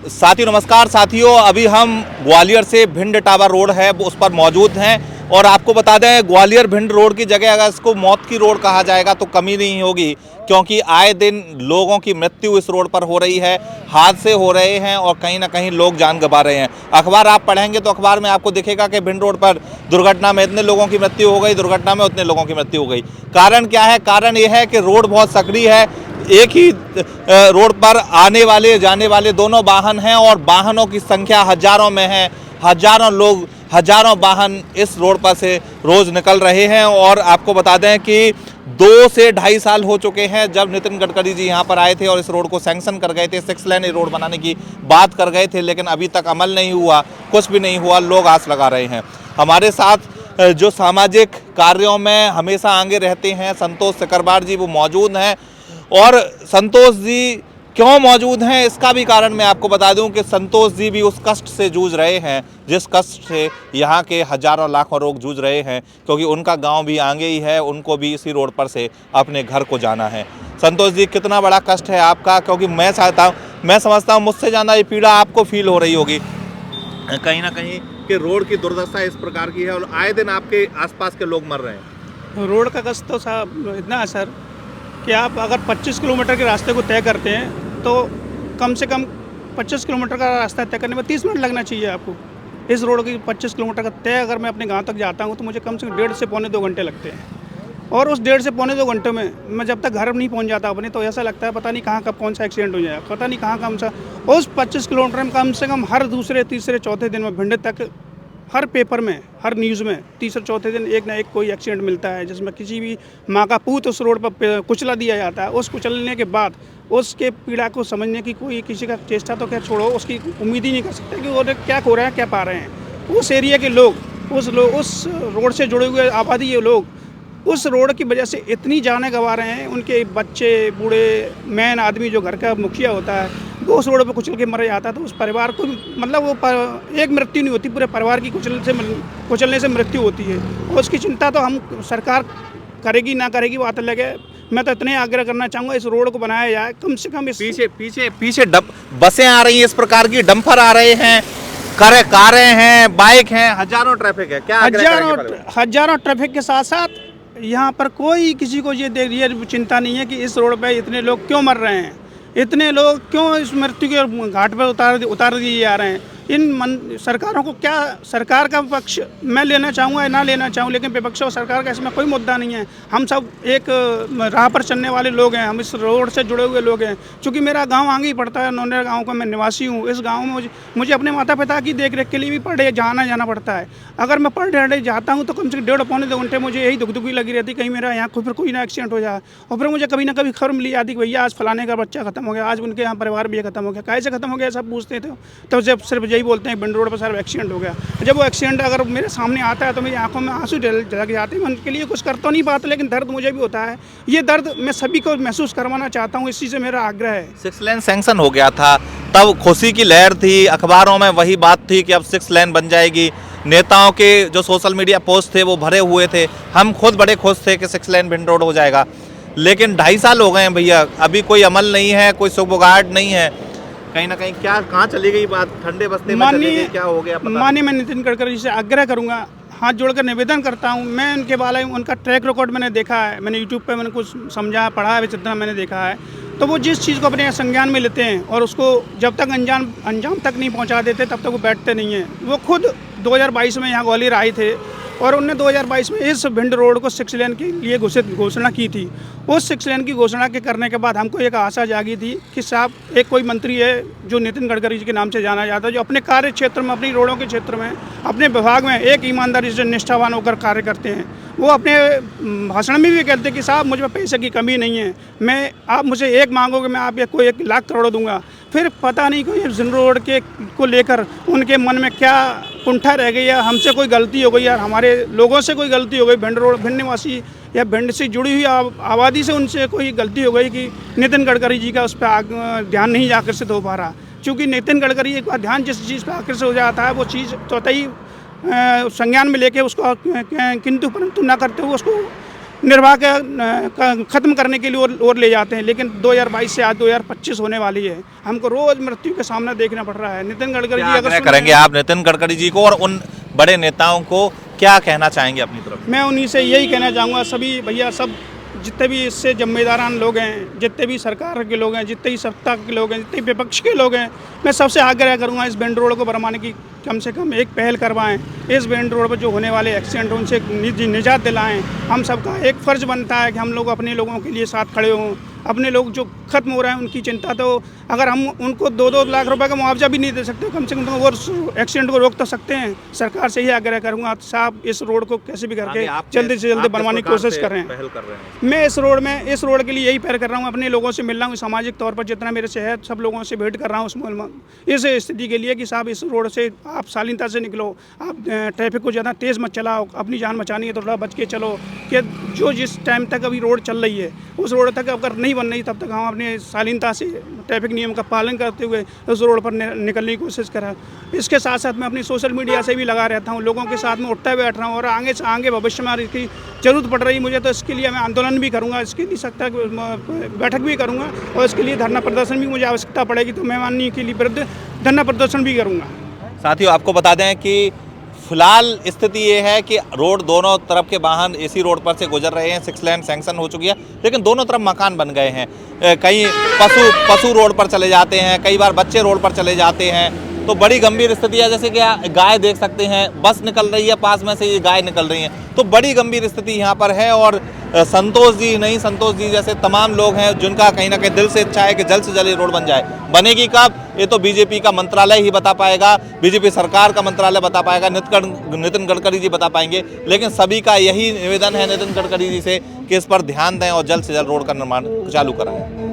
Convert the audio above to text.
साथियों नमस्कार साथियों, अभी हम ग्वालियर से भिंड टावर रोड है उस पर मौजूद हैं और आपको बता दें ग्वालियर भिंड रोड की जगह अगर इसको मौत की रोड कहा जाएगा तो कमी नहीं होगी, क्योंकि आए दिन लोगों की मृत्यु इस रोड पर हो रही है, हादसे हो रहे हैं और कहीं ना कहीं लोग जान गंवा रहे हैं। अखबार आप पढ़ेंगे तो अखबार में आपको दिखेगा कि भिंड रोड पर दुर्घटना में इतने लोगों की मृत्यु हो गई, दुर्घटना में उतने लोगों की मृत्यु हो गई। कारण क्या है? कारण यह है कि रोड बहुत सकरी है, एक ही रोड पर आने वाले जाने वाले दोनों वाहन हैं और वाहनों की संख्या हजारों में है। हजारों लोग, हजारों वाहन इस रोड पर से रोज निकल रहे हैं। और आपको बता दें कि 2 से ढाई साल हो चुके हैं जब नितिन गडकरी जी यहाँ पर आए थे और इस रोड को सैंक्शन कर गए थे, 6 लेन रोड बनाने की बात कर गए थे, लेकिन अभी तक अमल नहीं हुआ, कुछ भी नहीं हुआ। लोग आस लगा रहे हैं। हमारे साथ जो सामाजिक कार्यों में हमेशा आगे रहते हैं संतोष सिकरवार जी, वो मौजूद हैं। और संतोष जी क्यों मौजूद हैं इसका भी कारण मैं आपको बता दूं कि संतोष जी भी उस कष्ट से जूझ रहे हैं जिस कष्ट से यहाँ के हजारों लाखों लोग जूझ रहे हैं, क्योंकि उनका गांव भी आगे ही है, उनको भी इसी रोड पर से अपने घर को जाना है। संतोष जी, कितना बड़ा कष्ट है आपका, क्योंकि मैं समझता हूँ मुझसे ज़्यादा ये पीड़ा आपको फील हो रही होगी कहीं ना कहीं कि रोड की दुर्दशा इस प्रकार की है और आए दिन आपके आसपास के लोग मर रहे हैं। रोड का कष्ट तो साहब इतना है सर कि आप अगर 25 किलोमीटर के रास्ते को तय करते हैं तो कम से कम 25 किलोमीटर का रास्ता तय करने में 30 मिनट लगना चाहिए आपको। इस रोड की 25 किलोमीटर का तय अगर मैं अपने गांव तक जाता हूं तो मुझे कम से कम 1.5 से पौने 2 घंटे लगते हैं। और उस 1.5 से पौने 2 घंटे में मैं जब तक घर नहीं पहुंच जाता अपने, तो ऐसा लगता है पता नहीं कहाँ कब कौन सा एक्सीडेंट हो जाए, पता नहीं कहाँ कौन सा। उस 25 किलोमीटर में कम से कम हर दूसरे तीसरे चौथे दिन में भिंड तक हर पेपर में, हर न्यूज़ में तीसरे चौथे दिन एक ना एक कोई एक्सीडेंट मिलता है जिसमें किसी भी माँ का पूत उस रोड पर कुचला दिया जाता है। उस कुचलने के बाद उसके पीड़ा को समझने की कोई किसी का चेष्टा तो क्या छोड़ो, उसकी उम्मीद ही नहीं कर सकते कि वो क्या हो रहा है, क्या पा रहे हैं। उस एरिया के लोग, उस रोड से जुड़े हुए आबादी के लोग उस रोड की वजह से इतनी जानें गंवा रहे हैं। उनके बच्चे, बूढ़े, मैन आदमी जो घर का मुखिया होता है वो उस रोड पर कुचल के मर जाता है, तो उस परिवार को मतलब वो एक मृत्यु नहीं होती, पूरे परिवार की कुचलने से मृत्यु होती है। और उसकी चिंता तो हम सरकार करेगी ना करेगी बात अलग है। मैं तो इतने आग्रह करना चाहूँगा इस रोड को बनाया जाए, कम से कम। इस पीछे बसें आ रही हैं, इस प्रकार की डंपर आ रहे हैं, कारें हैं, बाइक हैं, हजारों ट्रैफिक है। क्या हजारों ट्रैफिक के साथ साथ यहाँ पर कोई किसी को ये चिंता नहीं है कि इस रोड पे इतने लोग क्यों मर रहे हैं, इतने लोग क्यों इस मृत्यु के घाट पर उतार दिए जा रहे हैं। सरकारों को क्या, सरकार का पक्ष मैं लेना चाहूँगा या ना लेना चाहूँ, लेकिन विपक्ष और सरकार का इसमें कोई मुद्दा नहीं है। हम सब एक राह पर चलने वाले लोग हैं, हम इस रोड से जुड़े हुए लोग हैं। चूँकि मेरा गांव आगे ही पड़ता है, नौनेरा गांव का मैं निवासी हूँ। इस गांव में मुझे अपने माता पिता की देख रेख के लिए भी पर डे जाना पड़ता है। अगर मैं पर डे जाता हूँ तो कम से कम 1.5 पौने 2 घंटे मुझे यही दुखी लगी रहती, कहीं मेरा यहाँ फिर कोई ना एक्सीडेंट हो जाए। और फिर मुझे कभी ना कभी खबर मिली जाती कि भैया आज फलाने का बच्चा खत्म हो गया, आज उनके यहाँ परिवार भी खत्म हो गया। कैसे खत्म हो गया सब पूछते थे, तो जब सिर्फ यही बोलते हैं भिंड रोड पर सर एक्सीडेंट हो गया। जब वो एक्सीडेंट अगर मेरे सामने आता है तो मेरी आंखों में आंसू लग जाते हैं। मैं उनके लिए कुछ कर तो नहीं पाता, लेकिन दर्द मुझे भी होता है। ये दर्द मैं सभी को महसूस करवाना चाहता हूँ, इस चीज़ से मेरा आग्रह है। 6 लेन सैंक्शन हो गया था, तब खुशी की लहर थी, अखबारों में वही बात थी कि अब 6 लेन बन जाएगी। नेताओं के जो सोशल मीडिया पोस्ट थे वो भरे हुए थे, हम खुद बड़े खुश थे कि 6 लेन भिंड रोड हो जाएगा। लेकिन 2.5 साल हो गए हैं भैया, अभी कोई अमल नहीं है, कोई सुगबुगाहट नहीं है। कहीं ना कहीं क्या, कहाँ चली गई बात? ठंडे बस्ते में चली गई, क्या हो गया? माननीय मैं नितिन गडकरी से आग्रह करूंगा, हाथ जोड़कर निवेदन करता हूं। मैं उनके बारे में उनका ट्रैक रिकॉर्ड मैंने देखा है, मैंने यूट्यूब पे मैंने कुछ समझा पढ़ा है, जितना मैंने देखा है, तो वो जिस चीज़ को अपने संज्ञान में लेते हैं और उसको जब तक अंजाम तक नहीं पहुंचा देते तब तक वो बैठते नहीं हैं। वो खुद 2022 में यहाँ ग्वालियर आए थे और उन्होंने 2022 में इस भिंड रोड को 6 लेन के लिए घोषणा की थी। उस 6 लेन की घोषणा के करने के बाद हमको एक आशा जागी थी कि साहब एक कोई मंत्री है जो नितिन गडकरी जी के नाम से जाना जाता है, जो अपने कार्य क्षेत्र में, अपनी रोडों के क्षेत्र में, अपने विभाग में एक ईमानदारी से निष्ठावान होकर कार्य करते हैं। वो अपने भाषण में भी कहते हैं कि साहब मुझ में पैसे की कमी नहीं है, आप मुझे एक मांगोगे मैं आप को 1 लाख करोड़ दूंगा। फिर पता नहीं कोई भिंड रोड के को लेकर उनके मन में क्या कुंठा रह गई, या हमसे कोई गलती हो गई, या हमारे लोगों से कोई गलती हो गई, भिंड निवासी या भिंड से जुड़ी हुई आबादी से उनसे कोई गलती हो गई कि नितिन गडकरी जी का उस पर ध्यान नहीं आकर्षित हो पा रहा। क्योंकि नितिन गडकरी एक बार ध्यान जिस चीज़ पर आकर्षित हो जाता है वो चीज़ तो संज्ञान में लेके उसको किंतु परंतु ना करते हुए उसको निर्वाह ख़त्म करने के लिए और ले जाते हैं। लेकिन 2022 से आज 2025 होने वाली है, हमको रोज़ मृत्यु का सामना देखना पड़ रहा है। नितिन गडकरी जी अगर करेंगे आप नितिन गडकरी जी को और उन बड़े नेताओं को क्या कहना चाहेंगे अपनी तरफ? मैं उन्हीं से यही कहना चाहूँगा, सभी भैया सब जितने भी इससे जिम्मेदारान लोग हैं, जितने भी सरकार के लोग हैं, जितने भी सत्ता के लोग हैं, जितने भी विपक्ष के लोग हैं, मैं सबसे आग्रह करूँगा इस बेंड रोड को बनवाने की कम से कम एक पहल करवाएं। इस बेंड रोड पर जो होने वाले एक्सीडेंट उनसे निजात दिलाएं। हम सबका एक फ़र्ज़ बनता है कि हम लोग अपने लोगों के लिए साथ खड़े हों। अपने लोग जो ख़त्म हो रहे हैं उनकी चिंता, तो अगर हम उनको 2-2 लाख रुपए का मुआवजा भी नहीं दे सकते, कम से कम तो वो एक्सीडेंट को रोक तो सकते हैं। सरकार से ही आग्रह करूँगा साहब इस रोड को कैसे भी करके जल्दी से जल्दी बनवाने की कोशिश कर रहे हैं। मैं इस रोड के लिए यही पहल कर रहा हूँ, अपने लोगों से मिल रहा हूँ, सामाजिक तौर पर जितना मेरे से है सब लोगों से भेंट कर रहा हूँ इस स्थिति के लिए कि साहब इस रोड से आप शालीनता से निकलो, आप ट्रैफिक को ज़्यादा तेज़ मत चलाओ, अपनी जान बचानी है तो थोड़ा बच के चलो। कि जो जिस टाइम तक अभी रोड चल रही है उस रोड तक अगर नहीं बन रही तब तक हम अपने शालीनता से ट्रैफिक नियम का पालन करते हुए उस रोड पर निकलने की कोशिश करें। इसके साथ साथ मैं अपनी सोशल मीडिया से भी लगा रहता हूँ, लोगों के साथ में उठता बैठ रहा हूँ और आगे से आगे भविष्य में इसकी ज़रूरत पड़ रही मुझे तो इसके लिए मैं आंदोलन भी करूँगा, इसके लिए सख्त बैठक भी करूँगा और इसके लिए धरना प्रदर्शन भी मुझे आवश्यकता पड़ेगी तो मैं माननीय के लिए विरुद्ध धरना प्रदर्शन भी करूँगा। साथियों आपको बता दें कि फिलहाल स्थिति ये है कि रोड दोनों तरफ के वाहन इसी रोड पर से गुजर रहे हैं। 6 लेन सैंक्शन हो चुकी है लेकिन दोनों तरफ मकान बन गए हैं। कई पशु रोड पर चले जाते हैं, कई बार बच्चे रोड पर चले जाते हैं, तो बड़ी गंभीर स्थिति है। जैसे कि गाय देख सकते हैं, बस निकल रही है पास में से, ये गाय निकल रही हैं, तो बड़ी गंभीर स्थिति यहाँ पर है। और संतोष जी जैसे तमाम लोग हैं जिनका कहीं ना कहीं दिल से इच्छा है कि जल्द से जल्द ये रोड बन जाए। बनेगी कब ये तो बीजेपी का मंत्रालय ही बता पाएगा, बीजेपी सरकार का मंत्रालय बता पाएगा, नितिन गडकरी जी बता पाएंगे। लेकिन सभी का यही निवेदन है नितिन गडकरी जी से कि इस पर ध्यान दें और जल्द से जल्द रोड का निर्माण चालू कराएं।